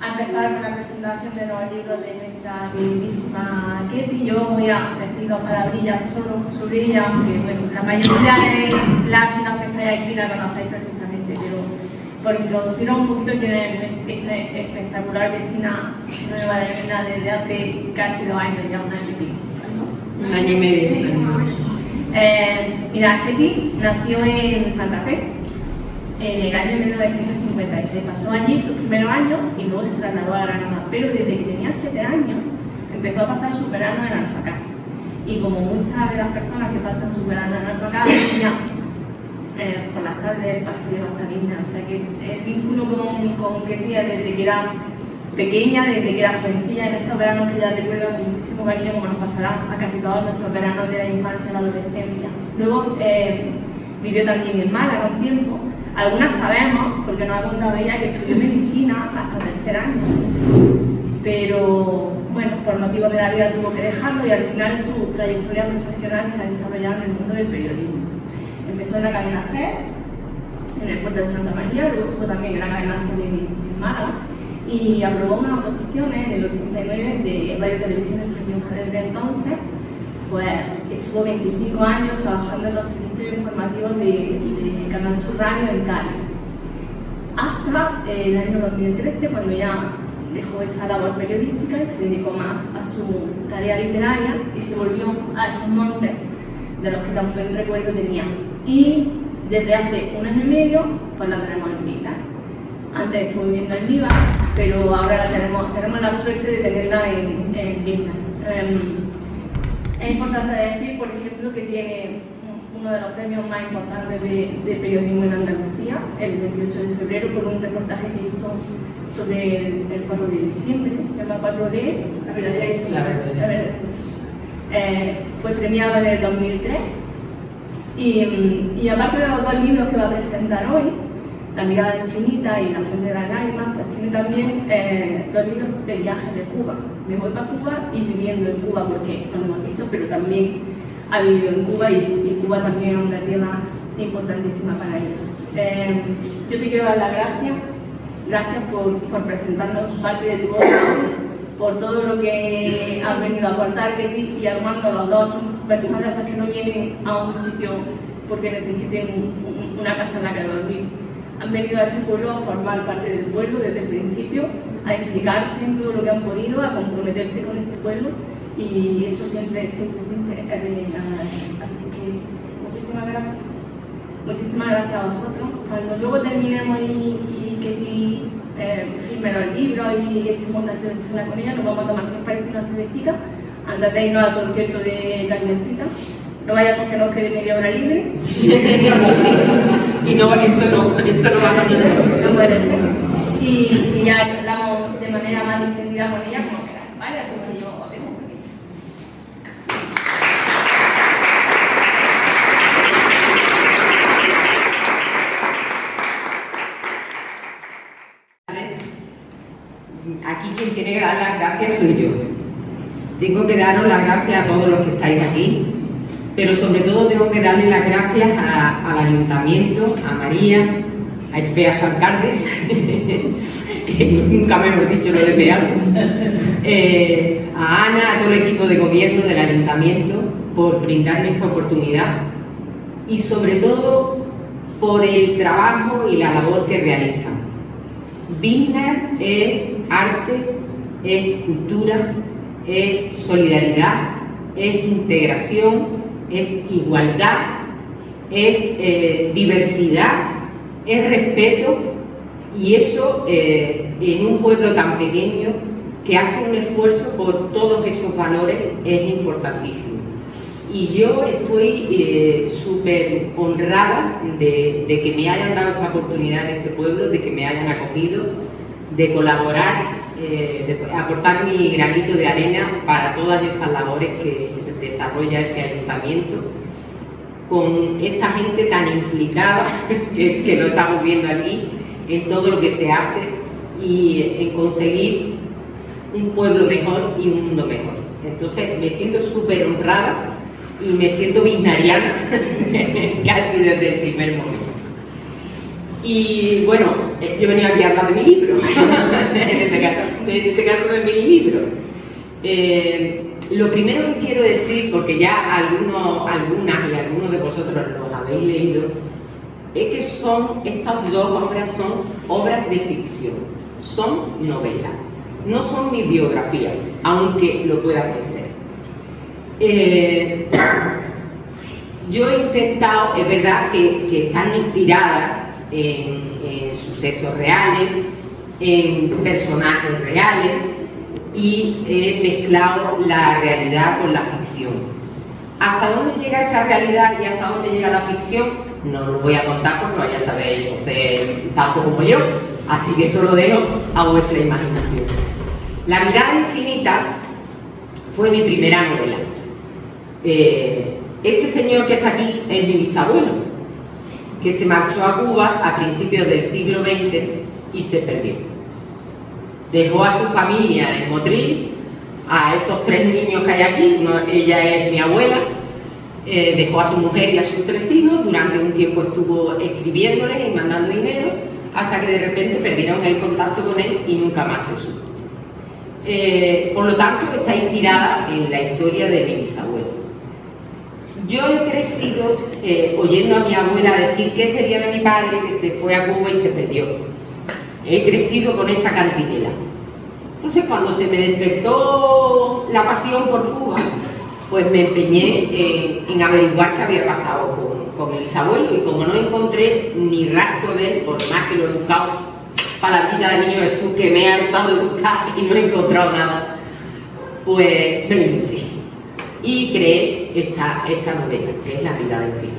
a empezar con la presentación de los libros de nuestra queridísima Ketty. Yo voy a decir dos palabrillas solo sobre ella, aunque bueno, la mayoría de clásicas que estáis aquí la conocéis perfectamente, pero por introduciros un poquito quién es esta espectacular vecina nueva de Elena desde hace casi 2 años, ya 1 año y pico. Un año y medio. Mira, Ketty nació en Santa Fe en el año 1956. Pasó allí sus primeros años y luego se trasladó a Granada, pero desde que tenía 7 años empezó a pasar su verano en Alfacá. Y como muchas de las personas que pasan su verano en Alfacá, tenía por las tardes el paseo hasta Lina, o sea que el vínculo con Ketty desde que era pequeña, desde que era jovencilla, en esos veranos que ella recuerda con muchísimo cariño, como nos pasará a casi todos nuestros veranos de la infancia y la adolescencia. Luego vivió también en Málaga un tiempo. Algunas sabemos, porque nos ha contado ella, que estudió medicina hasta 3er año, pero bueno, por motivos de la vida tuvo que dejarlo y al final su trayectoria profesional se ha desarrollado en el mundo del periodismo. Empezó en la cadena SER, en el puerto de Santa María, luego estuvo también en la cadena SER en Málaga y aprobó unas oposiciones en el 89 de Radio Televisión Española. Desde entonces pues estuvo 25 años trabajando en los servicios informativos de Canal Sur Radio en Cádiz, hasta el año 2013, cuando ya dejó esa labor periodística y se dedicó más a su tarea literaria y se volvió a estos montes de los que tan buen recuerdo tenía. Y desde hace 1 año y medio pues la tenemos en Vila. Antes estuvo viviendo en Viva, pero ahora tenemos la suerte de tenerla en Vila. Es importante decir, por ejemplo, que tiene uno de los premios más importantes de periodismo en Andalucía, el 28 de febrero, por un reportaje que hizo sobre el 4 de diciembre, se llama 4D, la verdadera historia. Fue premiado en el 2003 y aparte de los 2 libros que va a presentar hoy, La mirada infinita y La fuente de las lágrimas, pues tiene también 2 libros de viajes de Cuba. Me voy para Cuba y viviendo en Cuba, porque no lo hemos dicho, pero también ha vivido en Cuba y Cuba también es una tierra importantísima para ella. Yo te quiero dar las gracias por presentarnos parte de tu obra, por todo lo que has venido a aportar, Ketty y Armando. Los dos son personas que no vienen a un sitio porque necesiten una casa en la que dormir. Han venido a este pueblo a formar parte del pueblo desde el principio, a implicarse en todo lo que han podido, a comprometerse con este pueblo y eso siempre es de agradecer. Así que muchísimas gracias. Muchísimas gracias a vosotros. Cuando luego terminemos y Ketty firme los libros y este montaje de charla con ella, nos vamos a tomar, si os parece, una cervecita antes de irnos al concierto de Carmencita. No vaya a ser que nos quede media hora libre. Y no, eso no va a pasar. No puede ser. Y ya charlamos de manera más distendida con ella, como queráis, ¿vale? Así que yo os dejo un poquito. Aquí quien tiene que dar las gracias soy yo. Tengo que daros las gracias a todos los que estáis aquí, pero sobre todo tengo que darle las gracias al Ayuntamiento, a María, a Peaso Alcalde, que nunca mejor dicho lo de Peaso, a Ana, a todo el equipo de gobierno del Ayuntamiento por brindarme esta oportunidad y sobre todo por el trabajo y la labor que realizan. Vizner es arte, es cultura, es solidaridad, es integración, es igualdad, es diversidad, es respeto y eso en un pueblo tan pequeño que hace un esfuerzo por todos esos valores es importantísimo. Y yo estoy súper honrada de que me hayan dado esta oportunidad en este pueblo, de que me hayan acogido, de colaborar, de aportar mi granito de arena para todas esas labores que desarrolla este ayuntamiento, con esta gente tan implicada que lo estamos viendo aquí, en todo lo que se hace y en conseguir un pueblo mejor y un mundo mejor. Entonces me siento súper honrada y me siento viznariana casi desde el primer momento. Y bueno, yo venía aquí a hablar de mi libro, en este caso de mi libro. Lo primero que quiero decir, porque ya algunas y algunos de vosotros los habéis leído, es que estas dos obras son obras de ficción, son novelas, no son mi biografía, aunque lo pueda parecer. Yo he intentado, es verdad que están inspiradas en sucesos reales, en personajes reales, y he mezclado la realidad con la ficción. ¿Hasta dónde llega esa realidad y hasta dónde llega la ficción? No lo voy a contar porque no vaya a saber entonces tanto como yo, así que eso lo dejo a vuestra imaginación. La mirada infinita fue mi primera novela. Este señor que está aquí es mi bisabuelo, que se marchó a Cuba a principios del siglo XX y se perdió. Dejó a su familia en Motril, a estos 3 niños que hay aquí, ella es mi abuela, dejó a su mujer y a sus 3 hijos, durante un tiempo estuvo escribiéndoles y mandando dinero, hasta que de repente perdieron el contacto con él y nunca más se supo. Por lo tanto, está inspirada en la historia de mi bisabuelo. Yo he crecido oyendo a mi abuela decir qué sería de mi padre que se fue a Cuba y se perdió. He crecido con esa cantinela. Entonces, cuando se me despertó la pasión por Cuba, pues me empeñé en averiguar qué había pasado con mi bisabuelo, y como no encontré ni rastro de él, por más que lo he buscado para la vida del niño Jesús, que me ha gustado de buscar y no he encontrado nada, pues me lo inventé y creé esta novela, que es La mirada infinita.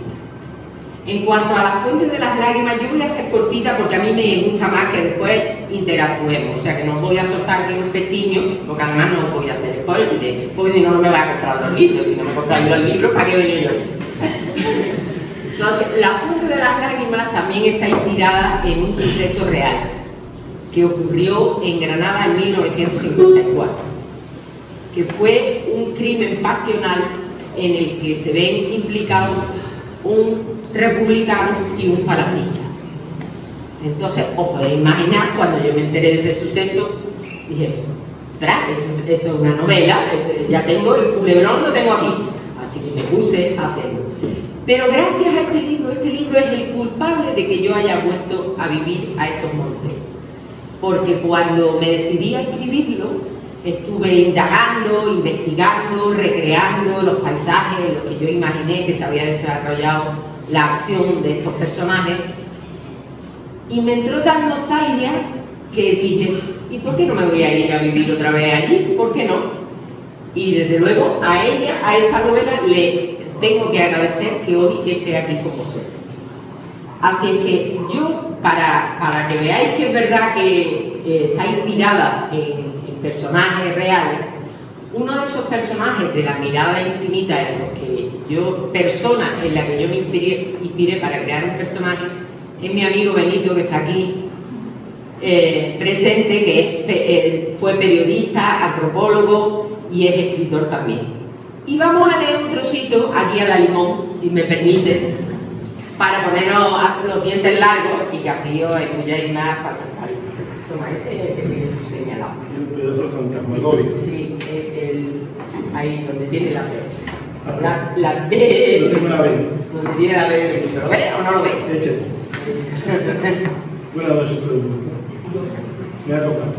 En cuanto a La fuente de las lágrimas, yo voy a ser cortita porque a mí me gusta más que después interactuemos, o sea que no voy a soltar aquí un pestiño, porque además no voy a hacer spoiler, porque si no, no me voy a comprar los libros. Si no me compro yo el libro, ¿para qué vengo yo aquí? Entonces, La fuente de las lágrimas también está inspirada en un suceso real que ocurrió en Granada en 1954, que fue un crimen pasional en el que se ven implicados un republicano y un falangista. Entonces, os podéis imaginar, cuando yo me enteré de ese suceso, dije, esto es una novela, ya tengo el culebrón, lo tengo aquí. Así que me puse a hacerlo. Pero gracias a este libro es el culpable de que yo haya vuelto a vivir a estos montes. Porque cuando me decidí a escribirlo, estuve indagando, investigando, recreando los paisajes en los que yo imaginé que se había desarrollado la acción de estos personajes, y me entró tan nostalgia que dije, ¿y por qué no me voy a ir a vivir otra vez allí? ¿Por qué no? Y desde luego a ella, a esta novela, le tengo que agradecer que hoy esté aquí con vosotros. Así es que yo, para que veáis que es verdad que está inspirada en personajes reales, uno de esos personajes de La mirada infinita, en los que persona en la que yo me inspiré para crear un personaje, es mi amigo Benito, que está aquí presente, que fue periodista, antropólogo y es escritor también. Y vamos a leer un trocito aquí a la limón, si me permiten, para ponernos los dientes largos y que así os escuchéis más para pensar. Toma, este señalado. El pedazo fantasmagórico. Sí, ahí donde tiene la B. La B. No tengo la B. Donde tiene la B, ¿lo ve o no lo ve? Échate. Buenas noches, todo el mundo. Me ha tocado.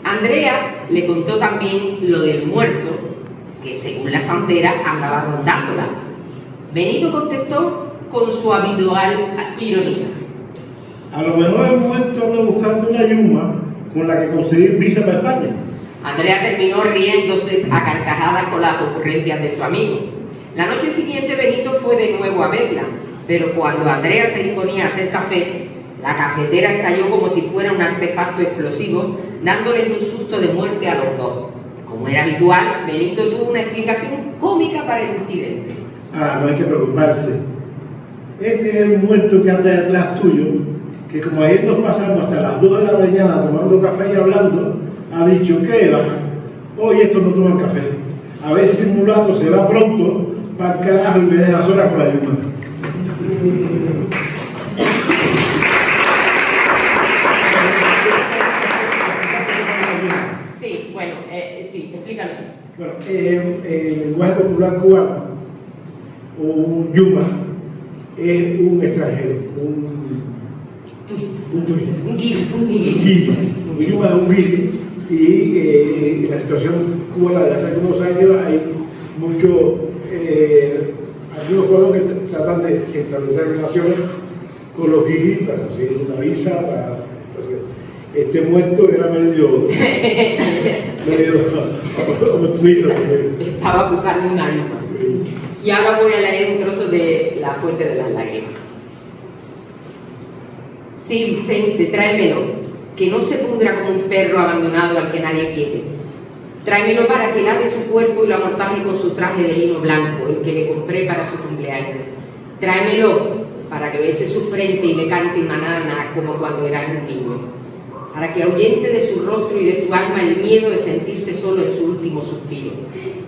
Andrea le contó también lo del muerto, que según la santera andaba rondándola. Benito contestó con su habitual ironía. A lo mejor el momento ando buscando una yuma con la que conseguir visa para España. Andrea terminó riéndose a carcajadas con las ocurrencias de su amigo. La noche siguiente Benito fue de nuevo a verla, pero cuando Andrea se disponía a hacer café, la cafetera estalló como si fuera un artefacto explosivo, dándoles un susto de muerte a los dos. Como era habitual, Benito tuvo una explicación cómica para el incidente. No hay que preocuparse. Este es el muerto que anda detrás tuyo, que como ayer nos pasamos hasta las 2 de la mañana tomando café y hablando, ha dicho, ¿qué va? Hoy estos no toman café. A ver si el mulato se va pronto para el carajo y me deja sola con la yuma. en el lenguaje popular cubano, un yuma es un extranjero, un turista. Un guiri. Un yuma es un guiri, y en la situación cubana de hace algunos años hay muchos algunos pueblos que tratan de establecer relaciones con los guiris para conseguir una visa. Entonces, este muerto era medio obstruido. Estaba buscando un alma. Y ahora voy a leer un trozo de La fuente de las lágrimas. Sí, Vicente, tráemelo, que no se pudra como un perro abandonado al que nadie quiere. Tráemelo para que lave su cuerpo y lo amortaje con su traje de lino blanco, el que le compré para su cumpleaños. Tráemelo para que bese su frente y le cante una nana como cuando era un niño. Para que ahuyente de su rostro y de su alma el miedo de sentirse solo en su último suspiro.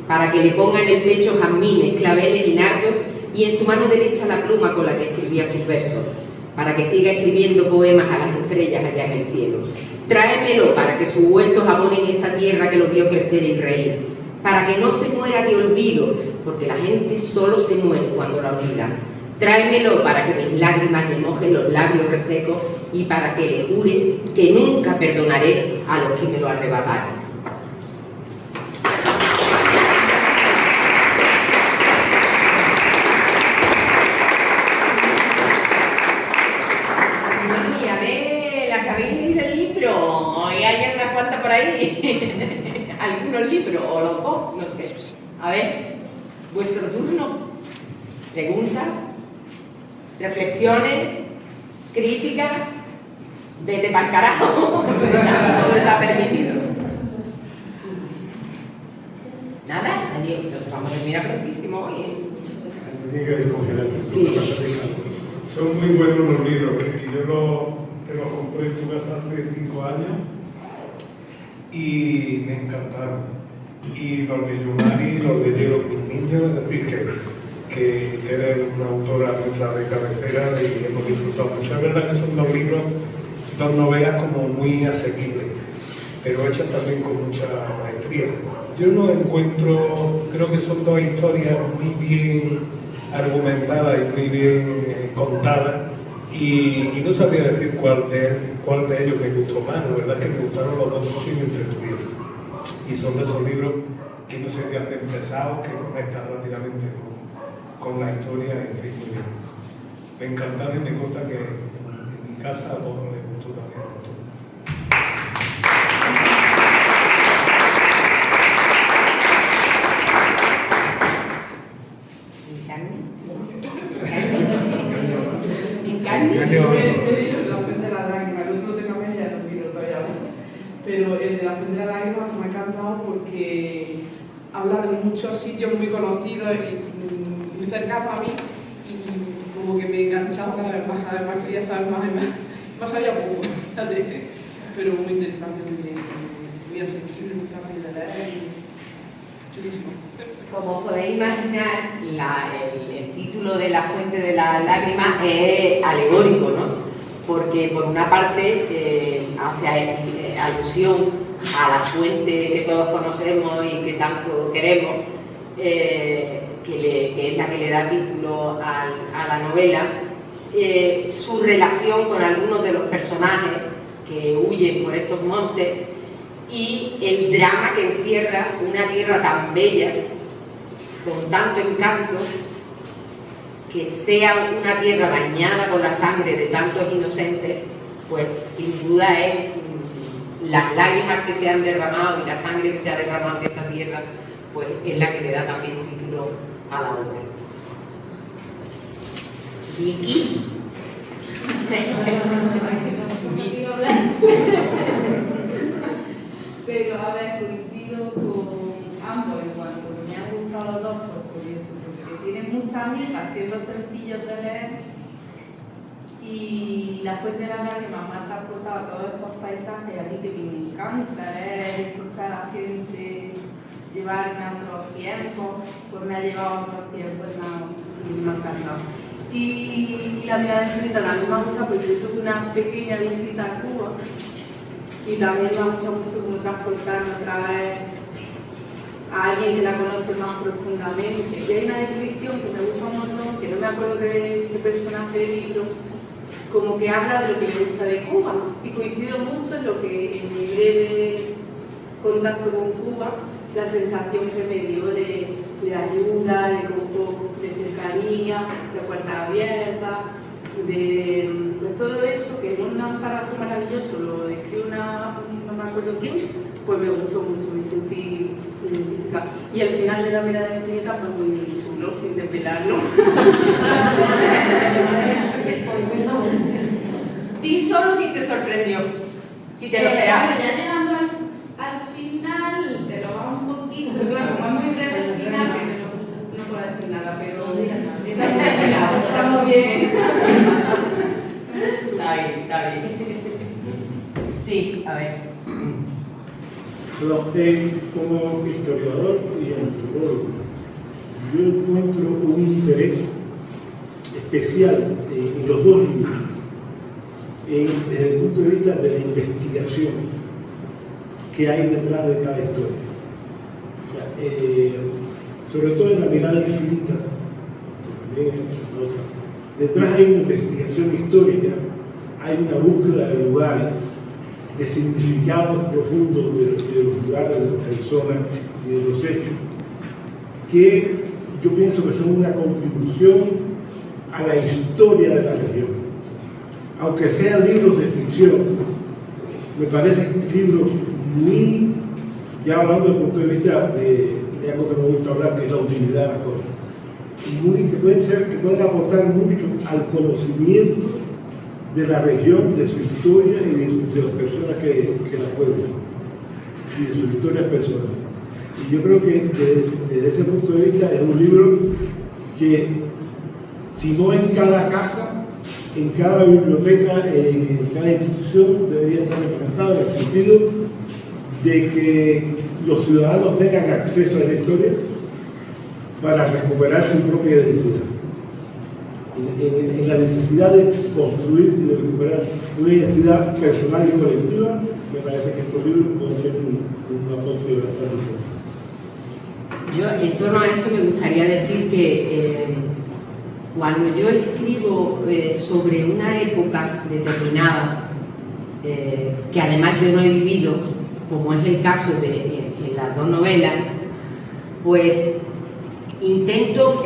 Para que le ponga en el pecho jazmines, claveles y nardos y en su mano derecha la pluma con la que escribía sus versos. Para que siga escribiendo poemas a las estrellas allá en el cielo. Tráemelo para que sus huesos abonen esta tierra que lo vio crecer y reír. Para que no se muera de olvido, porque la gente solo se muere cuando la olvida. Tráemelo para que mis lágrimas le mojen los labios resecos y para que le jure que nunca perdonaré a los que me lo arrebataron. Por ahí algunos libros o los dos, no sé. A ver, vuestro turno. Preguntas, reflexiones, críticas. Vete pa'l carajo. Todo está permitido. Nada, adiós. Vamos a terminar prontísimo hoy. Sí. Son muy buenos los libros. Yo los compré en tu casa hace 5 años. Y me encantaron. Y los de Yumari los leyeron mis niños, es decir, que eres una autora nuestra de cabecera y hemos disfrutado mucho. Es verdad que son dos libros, dos novelas como muy asequibles, pero hechas también con mucha maestría. Yo no encuentro, creo que son dos historias muy bien argumentadas y muy bien contadas. Y no sabría decir cuál de ellos me gustó más. La verdad es que me gustaron los dos mucho y me entretuvieron. Y son de esos libros que no se te hacen pesados, que conectan rápidamente con la historia, en fin, muy bien. Me encantaron y me consta que en mi casa a todos les gustó también. La fuente de las lágrimas, el otro de Camelia es un libro todavía, pero el de la fuente de las lágrimas me ha encantado porque habla de muchos sitios muy conocidos y muy cercanos a mí y como que me enganchaba cada vez más quería saber más y más sabía poco, pero muy interesante, muy asequible, muy fácil de leer y chulísimo. Como podéis imaginar, el título de La fuente de las lágrimas es alegórico, ¿no? Porque por una parte hace alusión a la fuente que todos conocemos y que tanto queremos, que es la que le da título a la novela, su relación con algunos de los personajes que huyen por estos montes y el drama que encierra una tierra tan bella, con tanto encanto, que sea una tierra bañada con la sangre de tantos inocentes, pues sin duda es las lágrimas que se han derramado y la sangre que se ha derramado de esta tierra, pues es la que le da también título a la obra. Vicky. Pero a ver, coincido con ambos en cuanto que me han gustado los dos por eso, porque tienen muchas amigas, siendo sencillos de leer, y La fuente de las lágrimas me ha transportado a todos estos paisajes a mí que me encanta escuchar a la gente, llevarme a otros tiempos, pues me ha llevado a otros tiempos y me ha encantado. Y la vida de escrita también me gusta porque yo tuve una pequeña visita a Cuba y también me gusta mucho como transportarme otra vez a alguien que la conoce más profundamente. Y hay una descripción que me gusta un montón, que no me acuerdo qué personaje del libro, como que habla de lo que le gusta de Cuba. Y coincido mucho en lo que en mi breve contacto con Cuba, la sensación que me dio de ayuda, de confort, de cercanía, de puertas abiertas, de todo eso, que en un aparato maravilloso lo describe no me acuerdo quién, pues me gustó mucho, me sentí identificada. Y al final de la mirada infinita, pues muy chulo, sin desvelarlo. Di solo si te sorprendió, si te lo esperabas. Ya llegando al final, te lo va un poquito, claro, como es muy breve el final, que no puedo decir nada, pero está muy bien. Está bien. Sí, a ver. Bueno, como historiador y antropólogo, yo encuentro un interés especial en los dos libros, desde el punto de vista de la investigación que hay detrás de cada historia. O sea, sobre todo en la mirada infinita, que también es otra. Detrás hay una investigación histórica, hay una búsqueda de lugares, de significados profundos de los lugares, de las personas y de los hechos, que yo pienso que son una contribución a la historia de la región. Aunque sean libros de ficción, me parecen libros muy, ya hablando desde el punto de vista de algo que me gusta hablar, que es la utilidad de las cosas, que pueden aportar mucho al conocimiento de la región, de su historia y de las personas que la pueblan, y de sus historias personales. Y yo creo que desde ese punto de vista es un libro que, si no en cada casa, en cada biblioteca, en cada institución, debería estar representado, en el sentido de que los ciudadanos tengan acceso a la historia para recuperar su propia identidad. En la necesidad de construir y de recuperar una identidad personal y colectiva, me parece que estos libros pueden ser un aporte bastante interesante. Yo, en torno a eso, me gustaría decir que cuando yo escribo sobre una época determinada, que además yo no he vivido, como es el caso en las dos novelas, pues intento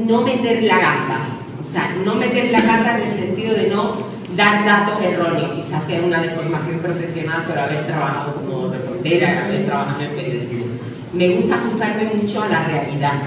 no meter la gata. O sea, no meter la gata en el sentido de no dar datos erróneos, quizás sea una deformación profesional por haber trabajado como reportera, haber trabajado en periodismo. Me gusta ajustarme mucho a la realidad.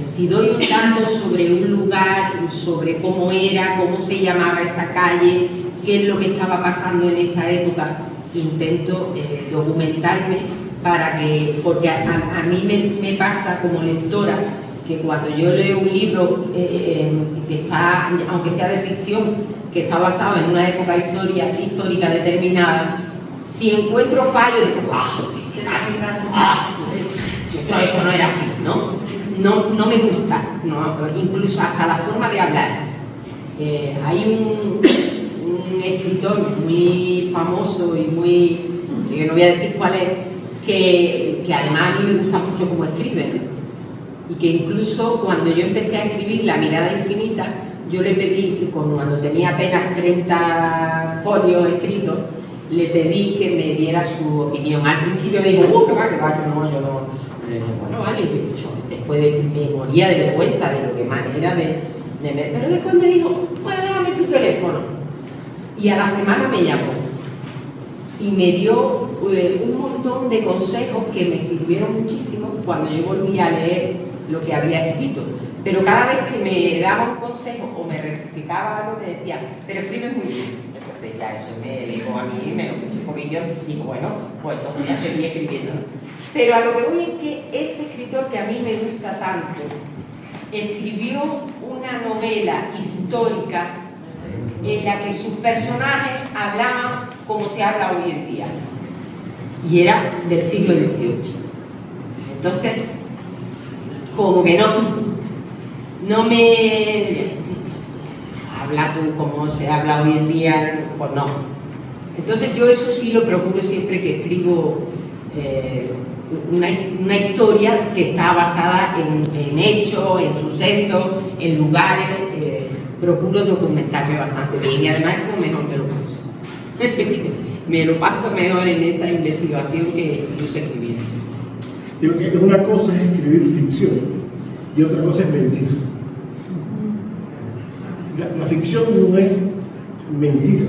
Si doy un dato sobre un lugar, sobre cómo era, cómo se llamaba esa calle, qué es lo que estaba pasando en esa época, intento documentarme para que, porque a mí me pasa como lectora, que cuando yo leo un libro que está, aunque sea de ficción, que está basado en una época histórica determinada, si encuentro fallos, digo, esto no era así, no me gusta, incluso hasta la forma de hablar. Hay un escritor muy famoso y muy, que no voy a decir cuál es, que además a mí me gusta mucho cómo escribe, ¿no? Y que incluso cuando yo empecé a escribir La mirada infinita, yo le pedí, cuando tenía apenas 30 folios escritos, le pedí que me diera su opinión. Al principio me dijo, que va, yo no. Bueno, vale, yo después me moría de vergüenza de lo que manera de pero después me dijo, bueno, déjame tu teléfono. Y a la semana me llamó y me dio un montón de consejos que me sirvieron muchísimo cuando yo volví a leer lo que había escrito. Pero cada vez que me daba un consejo o me rectificaba algo, me decía, pero escribes muy bien. Entonces ya eso me dijo a mí, me lo puse porque yo digo, bueno, pues entonces ya seguí escribiendo. Pero a lo que voy es que ese escritor que a mí me gusta tanto, escribió una novela histórica en la que sus personajes hablaban como se habla hoy en día. Y era del siglo XVIII. Entonces, como que no me habla tú como se habla hoy en día, pues no. Entonces yo eso sí lo procuro siempre que escribo una historia que está basada en hechos, en sucesos, en lugares. Procuro documentarme bastante bien y además es como mejor me lo paso. Me lo paso mejor en esa investigación que incluso escribiendo. Digo que una cosa es escribir ficción y otra cosa es mentir. La ficción no es mentira.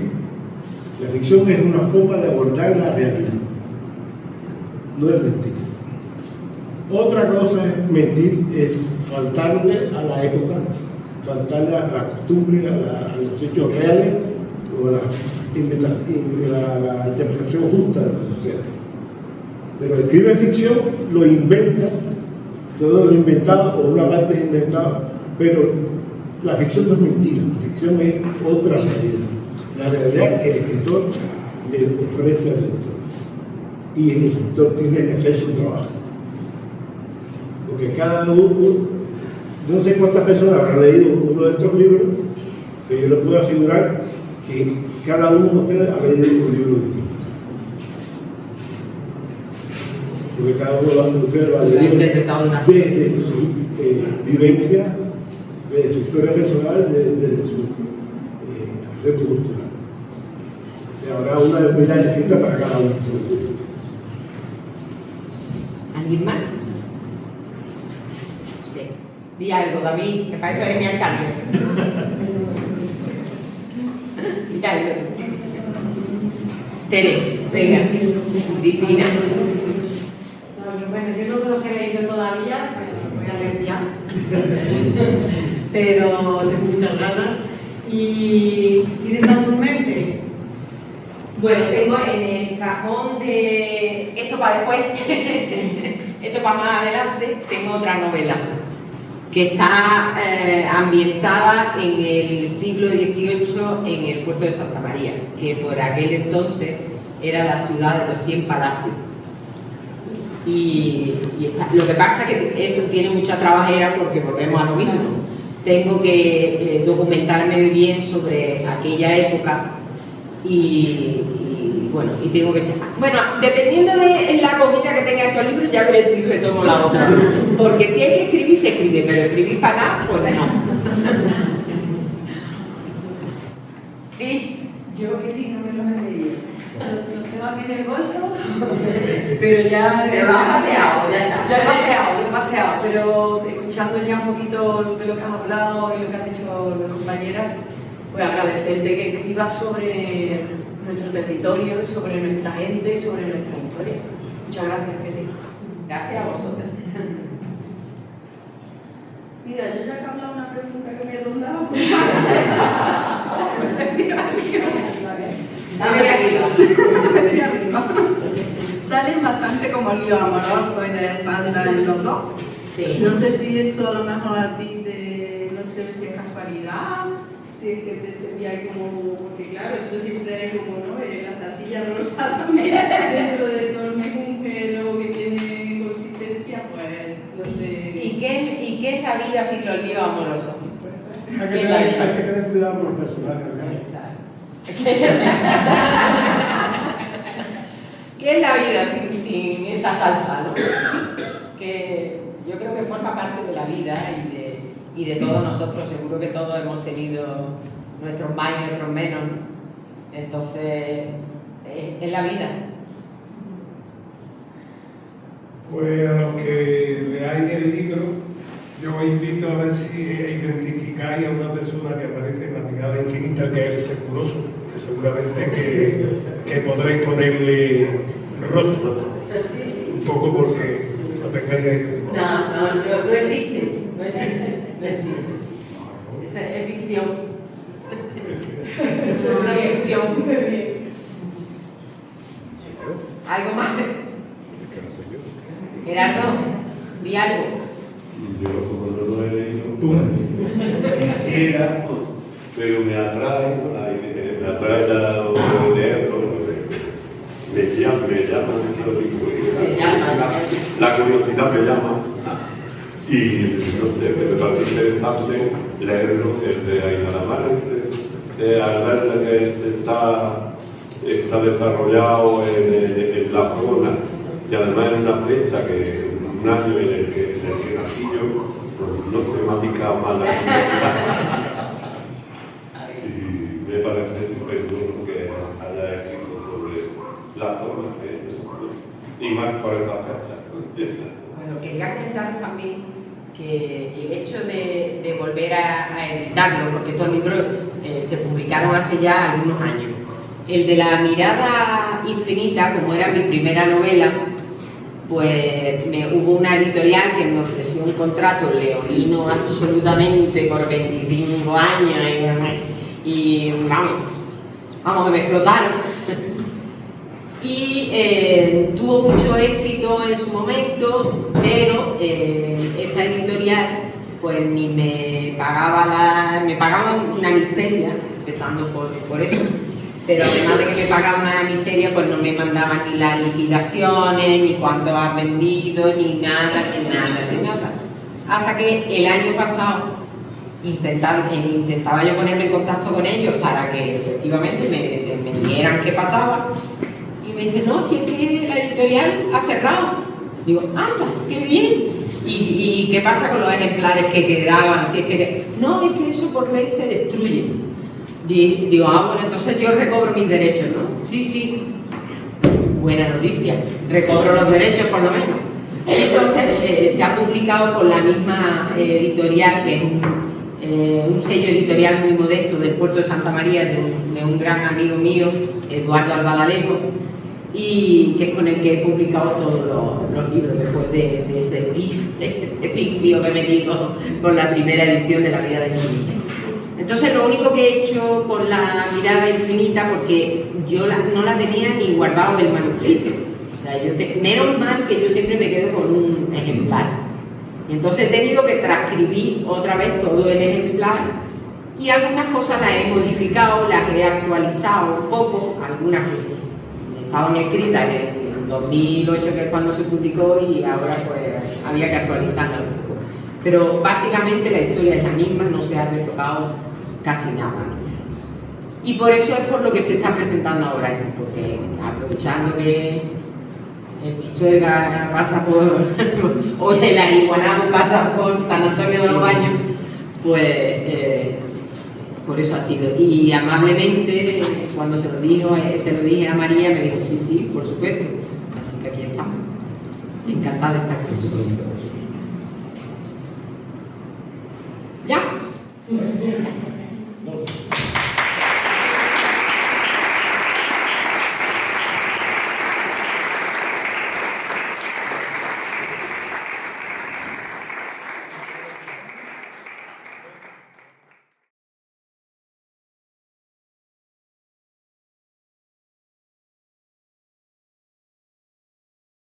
La ficción es una forma de abordar la realidad. No es mentir. Otra cosa es mentir, es faltarle a la época, faltarle a la costumbre, a los hechos reales o a la interpretación justa de lo que sucede. Pero escribe ficción, lo inventa, todo lo inventado o una parte es inventado, pero la ficción no es mentira, la ficción es otra realidad. La realidad que el escritor le ofrece al lector. Y el escritor tiene que hacer su trabajo. Porque cada uno, no sé cuántas personas habrán leído uno de estos libros, pero yo les puedo asegurar que cada uno de ustedes ha leído un libro distinto. Porque cada uno de ustedes lo ha leído desde su vivencia, desde su historia personal, desde su acervo cultural. O sea, habrá una mirada distinta para cada uno. ¿Alguien más? Sí. Di algo, David, que para eso eres mi alcalde. Di algo. Tere, venga, Cristina. Bueno, yo no los he leído todavía, pero voy a leer ya. Pero tengo muchas ganas. ¿Y tienes algo en mente? Bueno, tengo en el cajón de... Esto para después, esto para más adelante, tengo otra novela que está ambientada en el siglo XVIII en el puerto de Santa María, que por aquel entonces era la ciudad de los 100 palacios. Y lo que pasa es que eso tiene mucha trabajera porque volvemos a lo mismo. Tengo que documentarme bien sobre aquella época y bueno, y tengo que checar. Bueno, dependiendo de la acogida que tenga estos libros, ya veré si retomo la otra. Porque si hay que escribir, se escribe, pero escribir para nada, pues no. ¿Sí? Yo que no me los he leído. Los tengo aquí en el bolso. Pero ya... Pero lo has paseado, ya está. Yo he paseado, pero escuchando ya un poquito de lo que has hablado y lo que han dicho las compañeras, pues agradecerte que escribas sobre nuestro territorio, sobre nuestra gente, sobre nuestra historia. Muchas gracias, Ketty. Gracias a vosotros. Mira, yo ya que he hablado una pregunta que me he rondado, pues... Dame de arriba. Salen bastante como lío amoroso y de Santa en los dos. Sí. No sé si esto a lo mejor a ti no sé si es casualidad, si es que te servía como, porque claro, eso siempre es como, ¿no? La salsilla rosa también dentro de todo el mejunjero que tiene consistencia, pues no sé. ¿Y qué es la vida sin los líos amorosos? Hay que tener cuidado con los personajes. ¿Qué es la vida sin esa salsa, no? Que yo creo que forma parte de la vida y de todos nosotros. Seguro que todos hemos tenido nuestros más y nuestros menos, ¿no? Entonces, es la vida. Pues a los que leáis el libro, yo os invito a ver si identificáis a una persona que aparece en la mirada infinita, que es el securoso, que seguramente que podréis ponerle rostro, un poco porque no tengáis ahí. No existe. Es ficción. Es ficción. ¿Algo más? Gerardo, di algo. Yo como no lo he leído, quisiera, pero me atrae leerlo, me llama la curiosidad me llama y no sé, me parece interesante leerlo, el de Ainara al ver que está desarrollado en la zona y además en una fecha, que un año en el que nací yo, pues no se me ha picado mal la curiosidad. Y me parece súper duro que haya escrito sobre la forma y más por esa fecha. Bueno, quería comentaros también que el hecho de volver a editarlo, porque estos libros se publicaron hace ya algunos años. El de La mirada infinita, como era mi primera novela, pues hubo una editorial que me ofreció un contrato leonino absolutamente por 25 años y vamos, que me explotaron. Y tuvo mucho éxito en su momento, pero esa editorial pues ni me pagaba me pagaban una miseria, empezando por eso, pero además de que me pagaban una miseria, pues no me mandaban ni las liquidaciones, ni cuánto has vendido, ni nada. Hasta que el año pasado intentaba yo ponerme en contacto con ellos para que efectivamente me dijeran qué pasaba. Y me dicen, no, si es que la editorial ha cerrado. Digo, anda, qué bien. ¿Y qué pasa con los ejemplares que quedaban? Si es que no, es que eso por ley se destruye. Digo, bueno, entonces yo recobro mis derechos, ¿no? Sí. Buena noticia, recobro los derechos por lo menos. Entonces se ha publicado con la misma editorial, que es un sello editorial muy modesto del puerto de Santa María, de un gran amigo mío, Eduardo Albadalejo, y que es con el que he publicado todos los libros después de ese pifio que me metí con la primera edición de La vida de Niño. Entonces lo único que he hecho con La mirada infinita, porque yo no la tenía ni guardado en el manuscrito, o sea, menos mal que yo siempre me quedo con un ejemplar, y entonces he tenido que transcribir otra vez todo el ejemplar, y algunas cosas las he modificado, las he actualizado un poco, algunas que estaban escritas en 2008, que es cuando se publicó, y ahora pues había que actualizarla un poco. Pero básicamente la historia es la misma, no se ha retocado casi nada. Y por eso es por lo que se está presentando ahora aquí, porque aprovechando que el Pisuerga pasa por, o el Arihuanamo pasa por San Antonio de los Baños, pues por eso ha sido. Y amablemente, cuando se lo dije a María, me dijo, sí, por supuesto. Así que aquí estamos. Encantada de estar con vosotros.